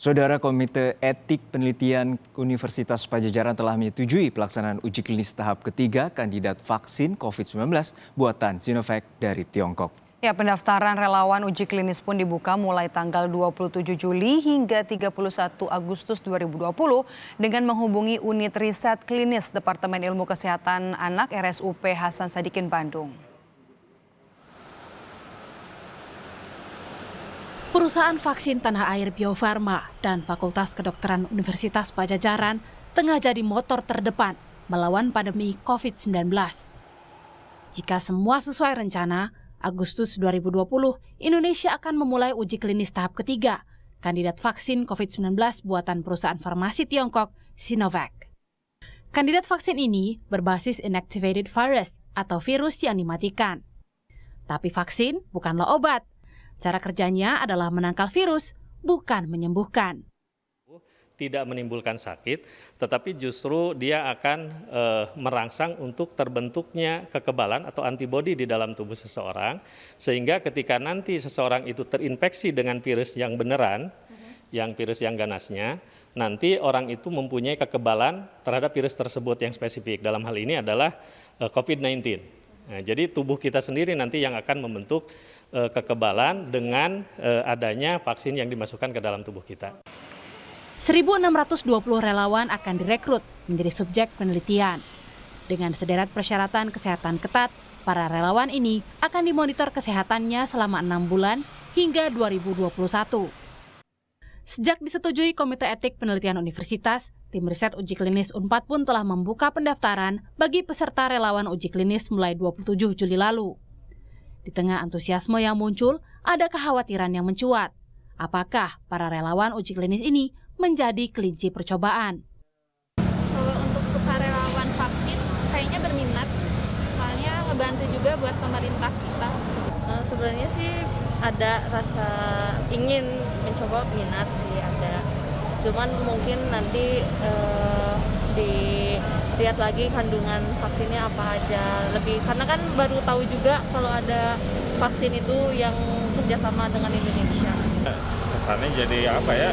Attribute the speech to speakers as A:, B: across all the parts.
A: Saudara Komite Etik Penelitian Universitas Padjadjaran telah menyetujui pelaksanaan uji klinis tahap ketiga kandidat vaksin COVID-19 buatan Sinovac dari Tiongkok.
B: Ya, pendaftaran relawan uji klinis pun dibuka mulai tanggal 27 Juli hingga 31 Agustus 2020 dengan menghubungi unit riset klinis Departemen Ilmu Kesehatan Anak RSUP Hasan Sadikin Bandung.
C: Perusahaan vaksin tanah air Bio Farma dan Fakultas Kedokteran Universitas Padjadjaran tengah jadi motor terdepan melawan pandemi COVID-19. Jika semua sesuai rencana, Agustus 2020 Indonesia akan memulai uji klinis tahap ketiga kandidat vaksin COVID-19 buatan perusahaan farmasi Tiongkok Sinovac. Kandidat vaksin ini berbasis inactivated virus atau virus yang dimatikan. Tapi vaksin bukanlah obat. Cara kerjanya adalah menangkal virus, bukan menyembuhkan.
D: Tidak menimbulkan sakit, tetapi justru dia akan merangsang untuk terbentuknya kekebalan atau antibodi di dalam tubuh seseorang, sehingga ketika nanti seseorang itu terinfeksi dengan virus yang beneran, yang virus yang ganasnya, nanti orang itu mempunyai kekebalan terhadap virus tersebut yang spesifik. Dalam hal ini adalah COVID-19. Nah, jadi tubuh kita sendiri nanti yang akan membentuk kekebalan dengan adanya vaksin yang dimasukkan ke dalam tubuh kita.
C: 1.620 relawan akan direkrut menjadi subjek penelitian. Dengan sederet persyaratan kesehatan ketat, para relawan ini akan dimonitor kesehatannya selama 6 bulan hingga 2021. Sejak disetujui Komite Etik Penelitian Universitas, tim riset uji klinis Unpad pun telah membuka pendaftaran bagi peserta relawan uji klinis mulai 27 Juli lalu. Di tengah antusiasme yang muncul, ada kekhawatiran yang mencuat. Apakah para relawan uji klinis ini menjadi kelinci percobaan?
E: Kalau untuk sukarelawan vaksin, kayaknya berminat. Soalnya ngebantu juga buat pemerintah kita.
F: Sebenarnya sih ada rasa ingin mencoba, minat sih ada. Cuman mungkin nanti dilihat lagi kandungan vaksinnya apa aja lebih, karena kan baru tahu juga kalau ada vaksin itu yang kerjasama dengan Indonesia.
G: Kesannya jadi apa ya,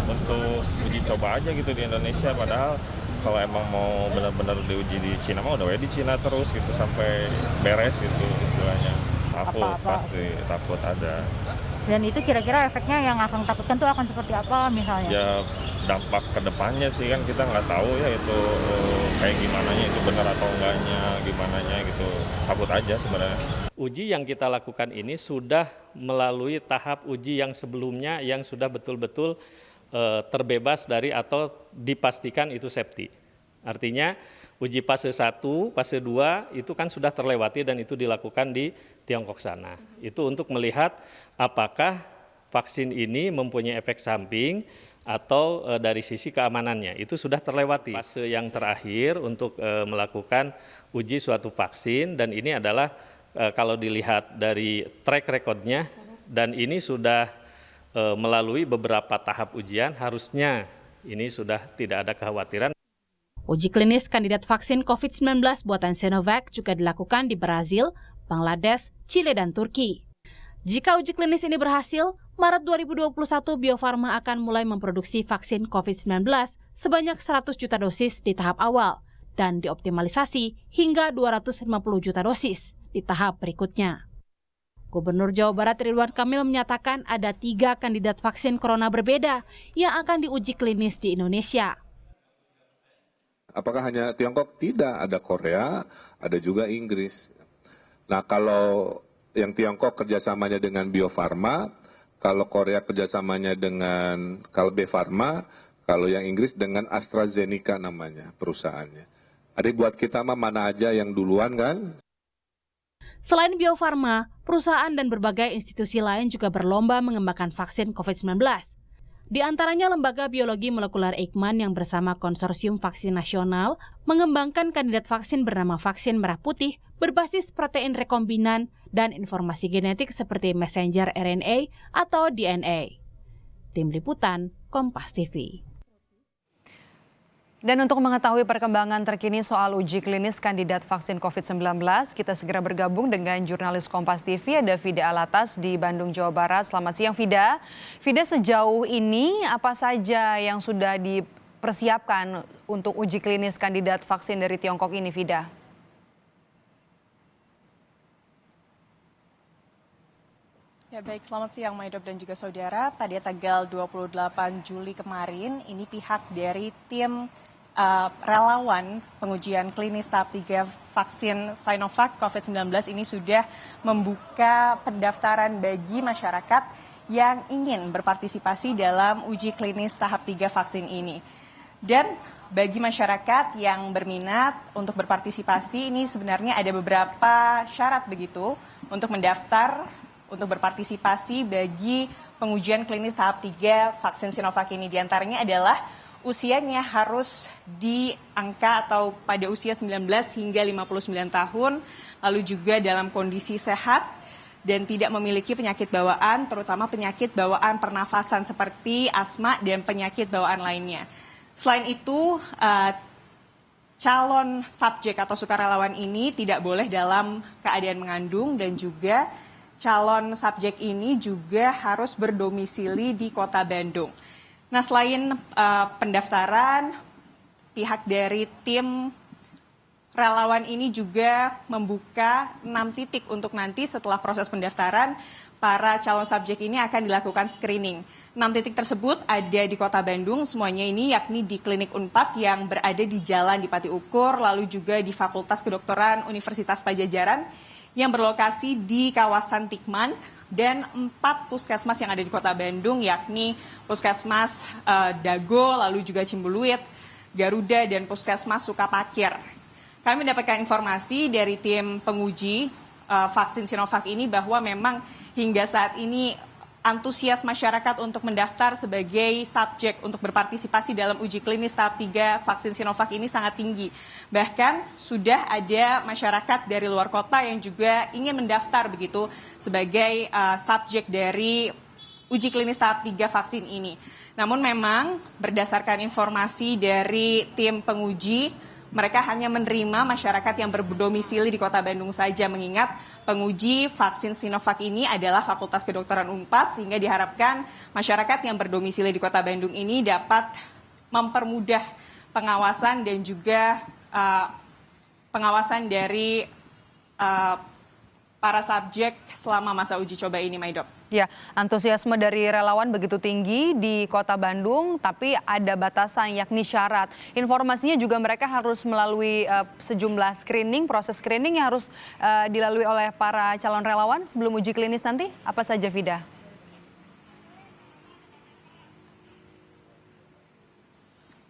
G: untuk uji coba aja gitu di Indonesia, padahal kalau emang mau benar-benar diuji di Cina mah udah di Cina terus gitu sampai beres gitu istilahnya. Pasti takut ada.
H: Dan itu kira-kira efeknya yang akan takutkan tuh akan seperti apa misalnya?
G: Ya dampak kedepannya sih kan kita nggak tahu ya itu kayak gimananya, itu benar atau enggaknya, gimananya gitu. Takut aja sebenarnya.
D: Uji yang kita lakukan ini sudah melalui tahap uji yang sebelumnya yang sudah betul-betul terbebas dari atau dipastikan itu safety. Artinya uji fase 1, fase 2 itu kan sudah terlewati dan itu dilakukan di Tiongkok sana. Itu untuk melihat apakah vaksin ini mempunyai efek samping atau dari sisi keamanannya. Itu sudah terlewati. Fase yang terakhir untuk melakukan uji suatu vaksin, dan ini adalah kalau dilihat dari track record-nya, dan ini sudah melalui beberapa tahap ujian, harusnya ini sudah tidak ada kekhawatiran.
C: Uji klinis kandidat vaksin COVID-19 buatan Sinovac juga dilakukan di Brazil, Bangladesh, Chile, dan Turki. Jika uji klinis ini berhasil, Maret 2021 Bio Farma akan mulai memproduksi vaksin COVID-19 sebanyak 100 juta dosis di tahap awal dan dioptimalisasi hingga 250 juta dosis di tahap berikutnya. Gubernur Jawa Barat Ridwan Kamil menyatakan ada 3 kandidat vaksin corona berbeda yang akan diuji klinis di Indonesia.
I: Apakah hanya Tiongkok? Tidak, ada Korea, ada juga Inggris. Nah, kalau yang Tiongkok kerjasamanya dengan Bio Farma, kalau Korea kerjasamanya dengan Kalbe Farma, kalau yang Inggris dengan AstraZeneca namanya perusahaannya. Ada buat kita mah mana aja yang duluan kan?
C: Selain Bio Farma, perusahaan dan berbagai institusi lain juga berlomba mengembangkan vaksin COVID-19. Di antaranya Lembaga Biologi Molekuler Eijkman yang bersama Konsorsium Vaksin Nasional mengembangkan kandidat vaksin bernama vaksin merah putih berbasis protein rekombinan dan informasi genetik seperti messenger RNA atau DNA. Tim Liputan, Kompas TV.
B: Dan untuk mengetahui perkembangan terkini soal uji klinis kandidat vaksin COVID-19, kita segera bergabung dengan jurnalis Kompas TV, ada Fida Alatas di Bandung, Jawa Barat. Selamat siang, Fida. Fida, sejauh ini apa saja yang sudah dipersiapkan untuk uji klinis kandidat vaksin dari Tiongkok ini, Fida?
J: Ya baik, selamat siang Maidop dan juga saudara. Pada tanggal 28 Juli kemarin, ini pihak dari tim relawan pengujian klinis tahap 3 vaksin Sinovac COVID-19 ini sudah membuka pendaftaran bagi masyarakat yang ingin berpartisipasi dalam uji klinis tahap 3 vaksin ini. Dan bagi masyarakat yang berminat untuk berpartisipasi ini sebenarnya ada beberapa syarat begitu untuk mendaftar untuk berpartisipasi bagi pengujian klinis tahap 3 vaksin Sinovac ini. Di antaranya adalah usianya harus di angka atau pada usia 19 hingga 59 tahun, lalu juga dalam kondisi sehat dan tidak memiliki penyakit bawaan, terutama penyakit bawaan pernafasan seperti asma dan penyakit bawaan lainnya. Selain itu, calon subjek atau sukarelawan ini tidak boleh dalam keadaan mengandung dan juga calon subjek ini juga harus berdomisili di Kota Bandung. Nah, selain pendaftaran, pihak dari tim relawan ini juga membuka 6 titik untuk nanti setelah proses pendaftaran, para calon subjek ini akan dilakukan screening. 6 titik tersebut ada di Kota Bandung, semuanya ini yakni di Klinik Unpad yang berada di Jalan Dipati Ukur, lalu juga di Fakultas Kedokteran Universitas Padjadjaran yang berlokasi di kawasan Tikman, dan 4 puskesmas yang ada di Kota Bandung, yakni Puskesmas Dago, lalu juga Cimbuluit, Garuda, dan Puskesmas Sukapakir. Kami mendapatkan informasi dari tim penguji vaksin Sinovac ini bahwa memang hingga saat ini antusias masyarakat untuk mendaftar sebagai subjek untuk berpartisipasi dalam uji klinis tahap 3 vaksin Sinovac ini sangat tinggi. Bahkan sudah ada masyarakat dari luar kota yang juga ingin mendaftar begitu sebagai subjek dari uji klinis tahap 3 vaksin ini. Namun memang berdasarkan informasi dari tim penguji, mereka hanya menerima masyarakat yang berdomisili di Kota Bandung saja, mengingat penguji vaksin Sinovac ini adalah Fakultas Kedokteran Unpad, sehingga diharapkan masyarakat yang berdomisili di Kota Bandung ini dapat mempermudah pengawasan dan juga pengawasan dari para subjek selama masa uji coba ini, Maidop.
B: Ya, antusiasme dari relawan begitu tinggi di Kota Bandung, tapi ada batasan yakni syarat. Informasinya juga mereka harus melalui sejumlah screening, proses screening yang harus dilalui oleh para calon relawan sebelum uji klinis nanti. Apa saja, Fida?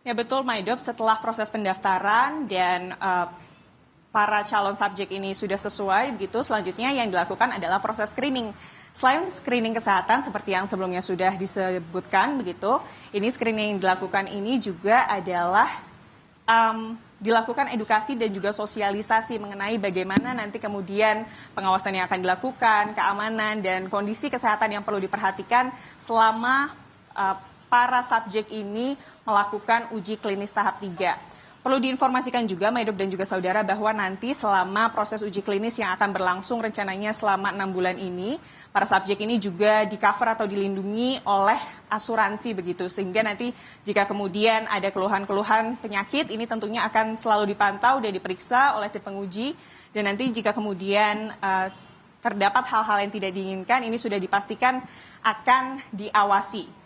J: Ya betul, Maidop, setelah proses pendaftaran dan para calon subjek ini sudah sesuai, begitu selanjutnya yang dilakukan adalah proses screening. Selain screening kesehatan seperti yang sebelumnya sudah disebutkan begitu, ini screening yang dilakukan ini juga adalah dilakukan edukasi dan juga sosialisasi mengenai bagaimana nanti kemudian pengawasan yang akan dilakukan, keamanan dan kondisi kesehatan yang perlu diperhatikan selama para subjek ini melakukan uji klinis tahap 3. Perlu diinformasikan juga, Maidop dan juga saudara, bahwa nanti selama proses uji klinis yang akan berlangsung rencananya selama 6 bulan ini, para subjek ini juga di-cover atau dilindungi oleh asuransi begitu. Sehingga nanti jika kemudian ada keluhan-keluhan penyakit, ini tentunya akan selalu dipantau dan diperiksa oleh tim penguji. Dan nanti jika kemudian terdapat hal-hal yang tidak diinginkan, ini sudah dipastikan akan diawasi.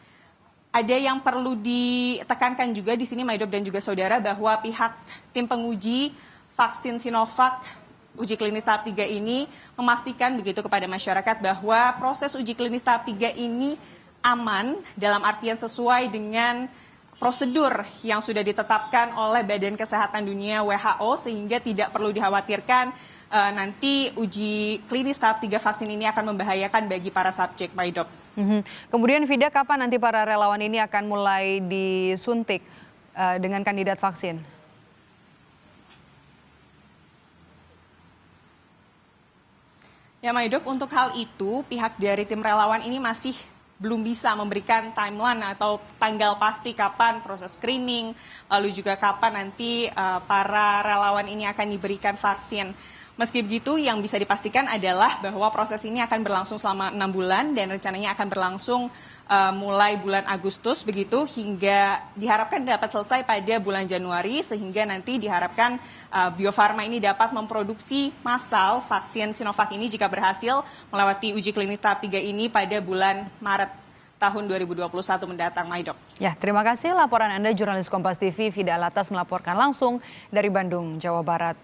J: Ada yang perlu ditekankan juga di sini, Maidop dan juga saudara, bahwa pihak tim penguji vaksin Sinovac uji klinis tahap 3 ini memastikan begitu kepada masyarakat bahwa proses uji klinis tahap 3 ini aman dalam artian sesuai dengan prosedur yang sudah ditetapkan oleh Badan Kesehatan Dunia WHO, sehingga tidak perlu dikhawatirkan nanti uji klinis tahap 3 vaksin ini akan membahayakan bagi para subjek, Maidop.
B: Kemudian, Fida, kapan nanti para relawan ini akan mulai disuntik dengan kandidat vaksin?
J: Ya, Maidop, untuk hal itu pihak dari tim relawan ini masih belum bisa memberikan timeline atau tanggal pasti kapan proses screening, lalu juga kapan nanti para relawan ini akan diberikan vaksin. Meski begitu, yang bisa dipastikan adalah bahwa proses ini akan berlangsung selama 6 bulan dan rencananya akan berlangsung mulai bulan Agustus begitu hingga diharapkan dapat selesai pada bulan Januari, sehingga nanti diharapkan Bio Farma ini dapat memproduksi massal vaksin Sinovac ini jika berhasil melewati uji klinis tahap 3 ini pada bulan Maret tahun 2021 mendatang, Maidok.
B: Ya, terima kasih laporan Anda jurnalis Kompas TV Fida Alatas melaporkan langsung dari Bandung, Jawa Barat.